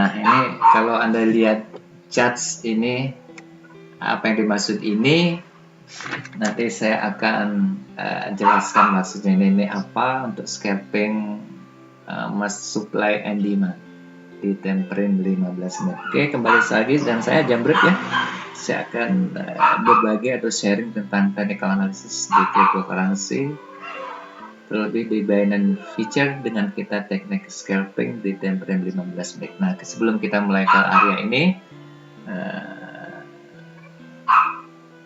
Nah, ini kalau Anda lihat charts ini, apa yang dimaksud ini, nanti saya akan jelaskan maksudnya ini apa untuk scalping supply and demand di time frame 15 menit. Oke, kembali lagi dan saya Jambrek ya. Saya akan berbagi atau sharing tentang technical analysis di cryptocurrency, terlebih di Binance Future dengan kita teknik scalping di time frame 15 menit. Nah, sebelum kita mulai ke area ini,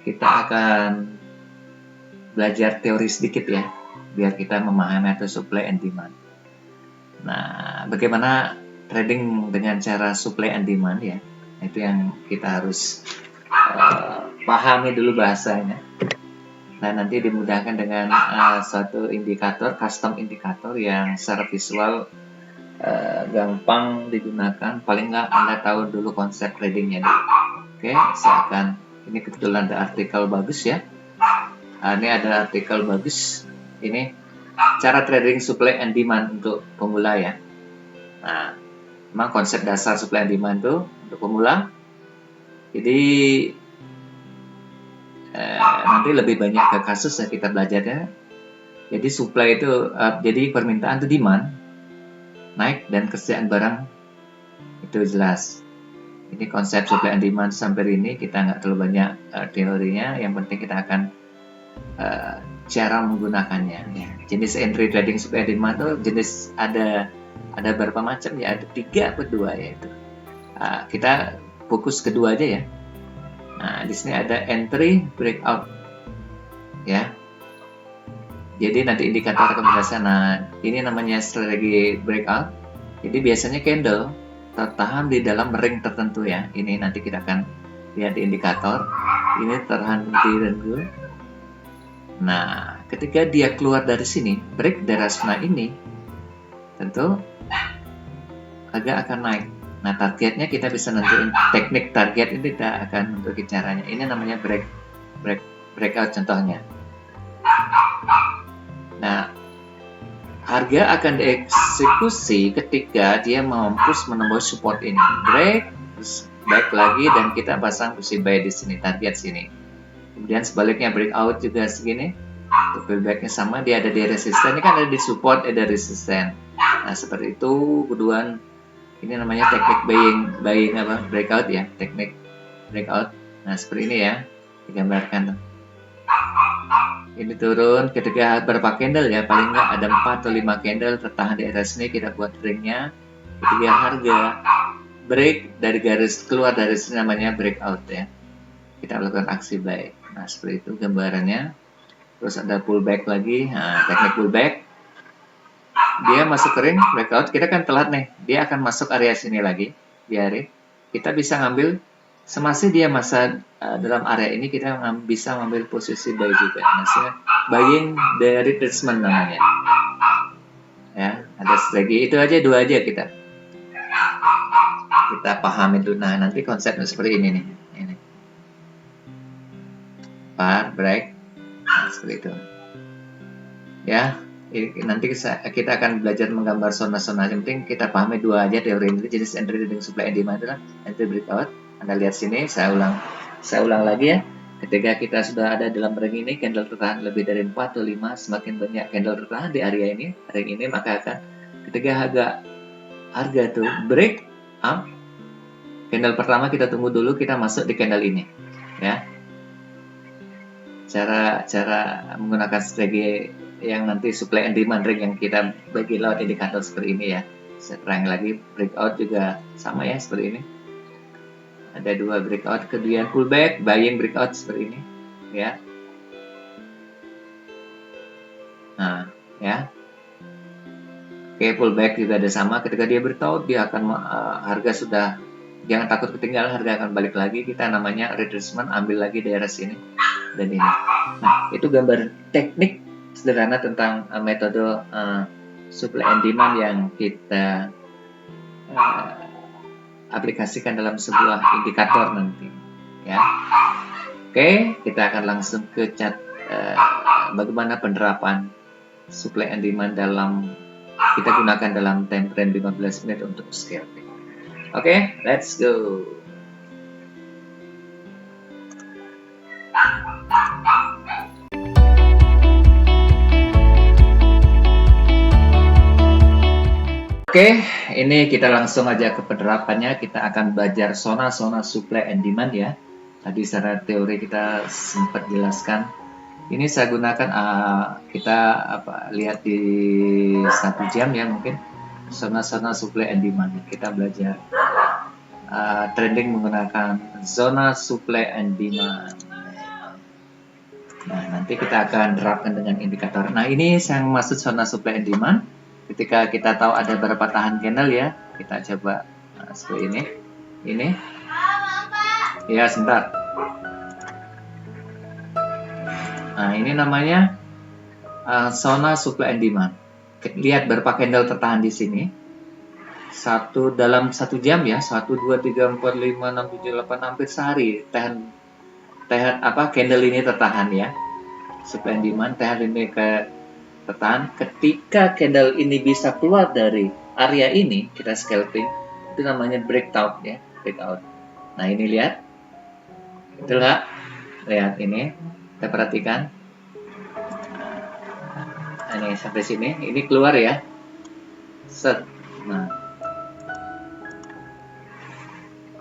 kita akan belajar teori sedikit ya, biar kita memahami atau supply and demand. Nah, bagaimana trading dengan cara supply and demand ya, itu yang kita harus pahami dulu bahasanya. Nah, nanti dimudahkan dengan suatu indikator, custom indikator yang secara visual gampang digunakan. Paling nggak Anda tahu dulu konsep tradingnya dulu. Oke, saya akan, ini kebetulan ada artikel bagus ya. Ini ada artikel bagus. Ini cara trading supply and demand untuk pemula ya. Nah, memang konsep dasar supply and demand itu untuk pemula. Jadi nanti lebih banyak ke kasus ya kita belajarnya. Jadi supply itu jadi permintaan itu demand naik dan kesediaan barang itu jelas. Ini konsep supply and demand sampai ini kita nggak terlalu banyak teorinya. Yang penting kita akan cara menggunakannya. Ya. Jenis entry trading supply and demand itu jenis ada berapa macam ya? Ada 3 atau 2 ya itu. Kita fokus kedua aja ya. Nah, di sini ada entry breakout ya. Jadi nanti indikator akan menjelaskan. Nah, ini namanya strategi breakout. Jadi biasanya candle tertahan di dalam ring tertentu ya. Ini nanti kita akan lihat di indikator. Ini tertahan di ring. Nah, ketika dia keluar dari sini, break dari zona ini, tentu harga akan naik. Nah, targetnya kita bisa nentuin teknik target ini kita akan menentukan caranya. Ini namanya breakout contohnya. Nah, harga akan dieksekusi ketika dia mampus menembus support ini. Break, terus baik lagi dan kita pasang posisi buy di sini, target sini. Kemudian sebaliknya breakout juga segini. Untuk pullbacknya sama, dia ada di resisten. Ini kan ada di support, ada resisten. Nah, seperti itu keduaan. Ini namanya teknik buying apa? Breakout ya, teknik breakout. Nah, seperti ini ya, digambarkan. Ini turun ketika berapa candle ya, paling nggak ada 4 atau 5 candle tertahan di atas sini, kita buat ringnya. Ketika harga break dari garis keluar dari sini namanya breakout ya. Kita lakukan aksi buy. Nah, seperti itu gambarannya. Terus ada pullback lagi. Nah, teknik pullback. Dia masuk ke ring breakout, kita kan telat nih. Dia akan masuk area sini lagi, biarin. Kita bisa ngambil semasa dia masa dalam area ini, kita bisa ngambil posisi buy juga. Maksudnya buying the retracement namanya. Ya, ada strategi itu aja, 2 aja kita pahami dulu. Nah, nanti konsepnya seperti ini nih. Ini. Par break. Nah, seperti itu. Ya. Nanti kita akan belajar menggambar zona-zona. Yang penting kita pahami 2 aja teori ini. Jenis entry trading supply and demand adalah entry breakout. Anda lihat sini, saya ulang lagi ya. Ketika kita sudah ada dalam ring ini, candle tertahan lebih dari 4 atau 5, semakin banyak candle tertahan di area ini, ring ini, maka akan ketika harga tuh break up, candle pertama kita tunggu dulu, kita masuk di candle ini ya. Cara menggunakan strategi yang nanti supply and demand ring yang kita bagi lewat indikator seperti ini ya. Saya terang lagi, breakout juga sama ya, seperti ini. Ada 2 breakout, kemudian pullback, buying breakout seperti ini ya. Nah ya, oke, pullback juga ada sama. Ketika dia breakout, dia akan harga sudah, jangan takut ketinggalan, harga akan balik lagi. Kita namanya retracement, ambil lagi daerah sini dan ini. Nah, itu gambar teknik sederhana tentang metode supply and demand yang kita aplikasikan dalam sebuah indikator nanti ya. Oke, kita akan langsung ke chat bagaimana penerapan supply and demand kita gunakan dalam time frame 15 menit untuk scalping. Oke, let's go. Oke, ini kita langsung aja ke penerapannya. Kita akan belajar zona supply and demand ya. Tadi secara teori kita sempat jelaskan. Ini saya gunakan kita lihat di 1 jam ya mungkin. Zona supply and demand. Kita belajar trading menggunakan zona supply and demand. Nah, nanti kita akan terapkan dengan indikator. Nah, ini yang maksud zona supply and demand. Ketika kita tahu ada berapa tahan candle ya, kita coba seperti ini. Ini. Ya, sebentar. Nah, ini namanya zona supply and demand. Lihat berapa candle tertahan di sini. Dalam 1 jam ya, 1, 2, 3, 4, 5, 6, 7, 8, hampir sehari tahan candle ini tertahan ya. Supply and demand tahan ini tertahan. Ketika candle ini bisa keluar dari area ini, kita scalping, itu namanya breakout ya, breakout. Nah, ini lihat. Betul nggak? Lihat ini. Kita perhatikan. Nah, ini sampai sini, ini keluar ya. Set. Nah,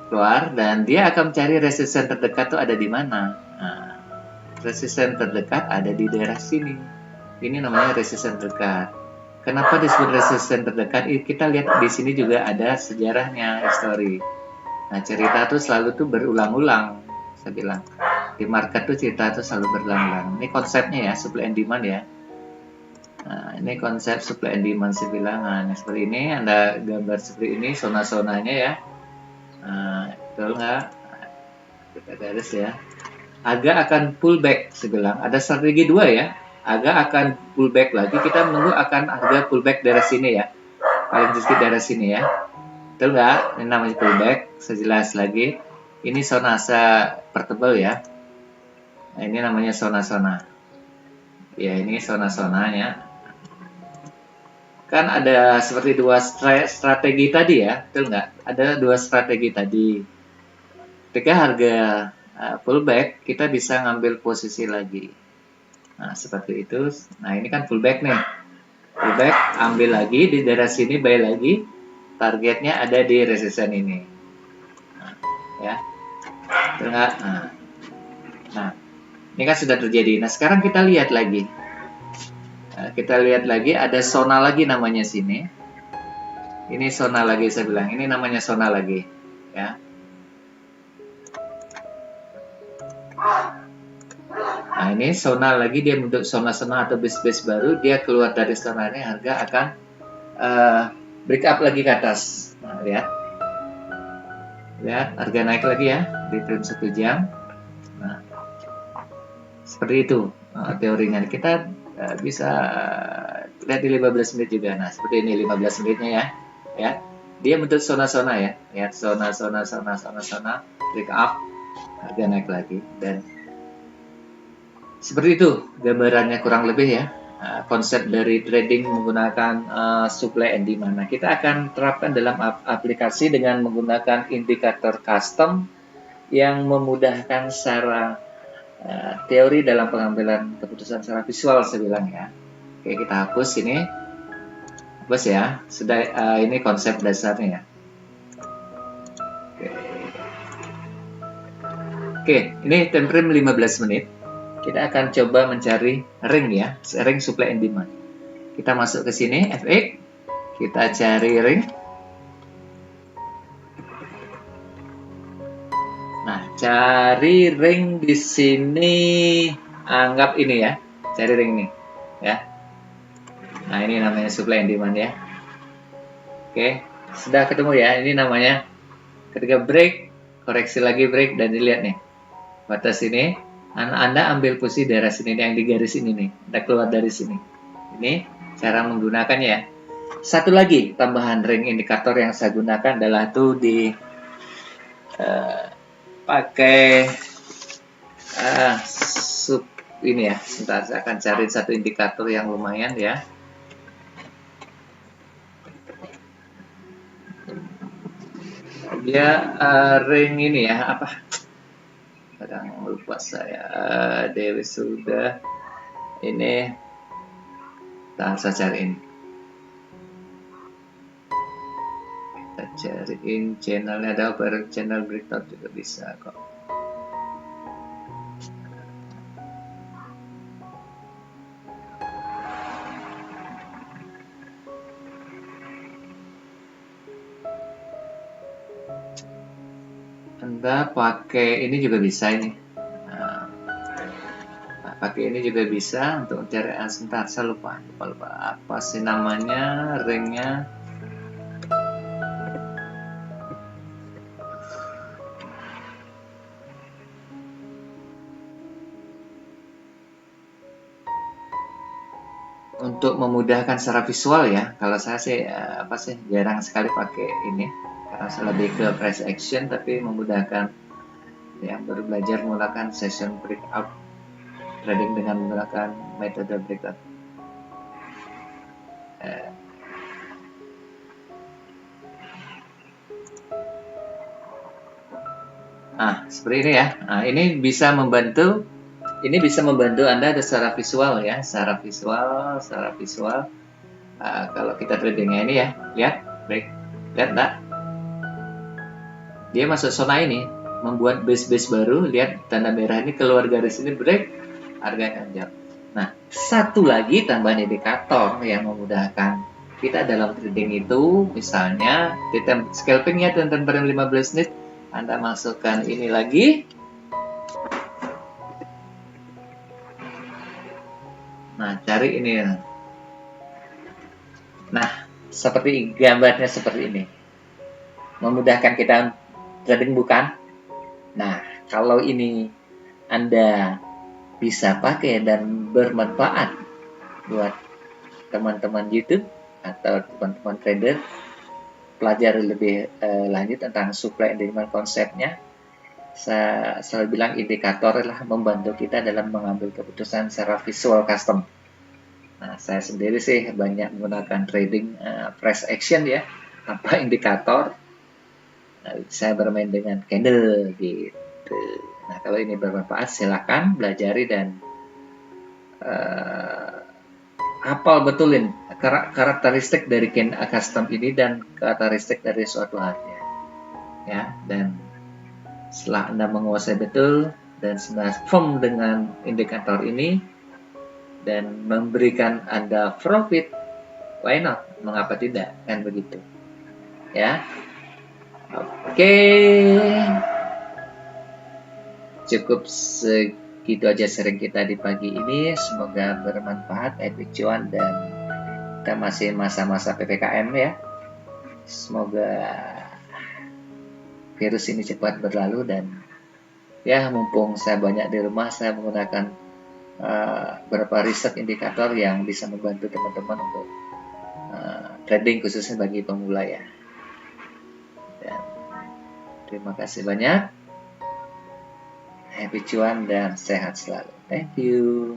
keluar dan dia akan mencari resisten terdekat tuh ada di mana. Nah, resisten terdekat ada di daerah sini. Ini namanya resisten terdekat. Kenapa disebut resisten terdekat? Kita lihat di sini juga ada sejarahnya, history. Nah, cerita tuh selalu tuh berulang-ulang. Saya bilang di market tuh cerita tuh selalu berulang-ulang. Ini konsepnya ya, supply and demand ya. Nah, ini konsep supply and demand saya bilang. Nah, seperti ini, Anda gambar seperti ini, zona-zonanya ya. Betul nggak? Kita garis ya. Harga akan pullback, saya bilang. Ada strategi 2 ya. Harga akan pullback lagi. Kita menunggu akan harga pullback dari sini ya. Paling sedikit dari sini ya. Betul nggak? Ini namanya pullback. Saya jelas lagi. Ini zona pertebal ya. Nah, ini namanya zona-zona. Ya, ini zona-zonanya. Kan ada seperti 2 strategi tadi ya. Betul nggak? Ada 2 strategi tadi. Ketika harga pullback, kita bisa ngambil posisi lagi. Nah, seperti itu. Nah, ini kan pullback nih. Pullback, ambil lagi di daerah sini, buy lagi. Targetnya ada di resisten ini. Nah, ya. Nah, ini kan sudah terjadi. Nah, sekarang kita lihat lagi. Kita lihat lagi, ada zona lagi namanya sini. Ini zona lagi saya bilang. Ini namanya zona lagi. Ya. Nah, ini zona lagi, dia bentuk zona-zona atau base baru, dia keluar dari zona ini, harga akan break up lagi ke atas. Nah, lihat. Lihat, harga naik lagi ya di tren 1 jam. Nah, seperti itu teorinya. Kita bisa lihat di 15 menit juga. Nah, seperti ini 15 menitnya ya. Ya. Dia bentuk zona-zona ya. Lihat zona, break up, harga naik lagi dan seperti itu gambarannya kurang lebih ya, konsep dari trading menggunakan supply and demand. Nah, kita akan terapkan dalam aplikasi dengan menggunakan indikator custom yang memudahkan secara teori dalam pengambilan keputusan secara visual saya bilang ya. Oke, kita hapus ini. Hapus ya. Sudah ini konsep dasarnya ya. Oke, ini time frame 15 menit. Kita akan coba mencari ring ya, ring supply and demand. Kita masuk ke sini, FX, kita cari ring. Nah, cari ring di sini, anggap ini ya, cari ring nih, ya. Nah, ini namanya supply and demand ya. Oke, sudah ketemu ya, ini namanya ketika break, koreksi lagi break, dan dilihat nih, batas ini. Anda ambil posisi daerah sini yang di garis ini nih, Anda keluar dari sini. Ini cara menggunakannya ya. Satu lagi tambahan ring indikator yang saya gunakan adalah tuh di pakai sub ini ya. Sebentar, saya akan cari satu indikator yang lumayan ya. Dia ring ini ya, apa? Kadang lupa saya. Dewi sudah. Ini, saya cariin. Kita cariin channelnya, ada baru channel breakout juga bisa kok. Anda pakai ini juga bisa ini. Nah, pakai ini juga bisa untuk cari sebentar, saya lupa apa sih namanya, ringnya. Untuk memudahkan secara visual ya, kalau saya sih jarang sekali pakai ini karena saya lebih ke price action, tapi memudahkan yang baru belajar menggunakan session breakout trading dengan menggunakan metode breakout. Seperti ini ya. Nah, ini bisa membantu Anda secara visual ya, secara visual. Kalau kita tradingnya ini ya, lihat enggak? Dia masuk zona ini, membuat base baru, lihat tanda merah ini keluar garis ini, break, harganya anjlok. Nah, satu lagi tambahan indikator yang memudahkan kita dalam trading itu, misalnya scalpingnya teman-teman 15 menit, Anda masukkan ini lagi. Nah, cari ini. Nah, seperti gambarnya seperti ini. Memudahkan kita trading bukan? Nah, kalau ini Anda bisa pakai dan bermanfaat buat teman-teman YouTube atau teman-teman trader, pelajari lebih lanjut tentang supply and demand konsepnya. Saya selalu bilang indikator adalah membantu kita dalam mengambil keputusan secara visual custom. Nah, saya sendiri sih banyak menggunakan trading price action ya, tanpa indikator. Nah, saya bermain dengan candle gitu. Nah, kalau ini bermanfaat, silakan belajari dan hafal betulin karakteristik dari custom ini dan karakteristik dari suatu harga. Ya, dan setelah Anda menguasai betul dan sudah firm dengan indikator ini dan memberikan Anda profit, why not? Mengapa tidak? Kan begitu. Ya. Oke. Cukup segitu aja sharing kita di pagi ini. Semoga bermanfaat, cuan, dan kita masih masa-masa PPKM ya. Semoga virus ini cepat berlalu dan ya mumpung saya banyak di rumah, saya menggunakan beberapa riset indikator yang bisa membantu teman-teman untuk trading khususnya bagi pemula ya. Dan terima kasih banyak. Happy cuan dan sehat selalu. Thank you.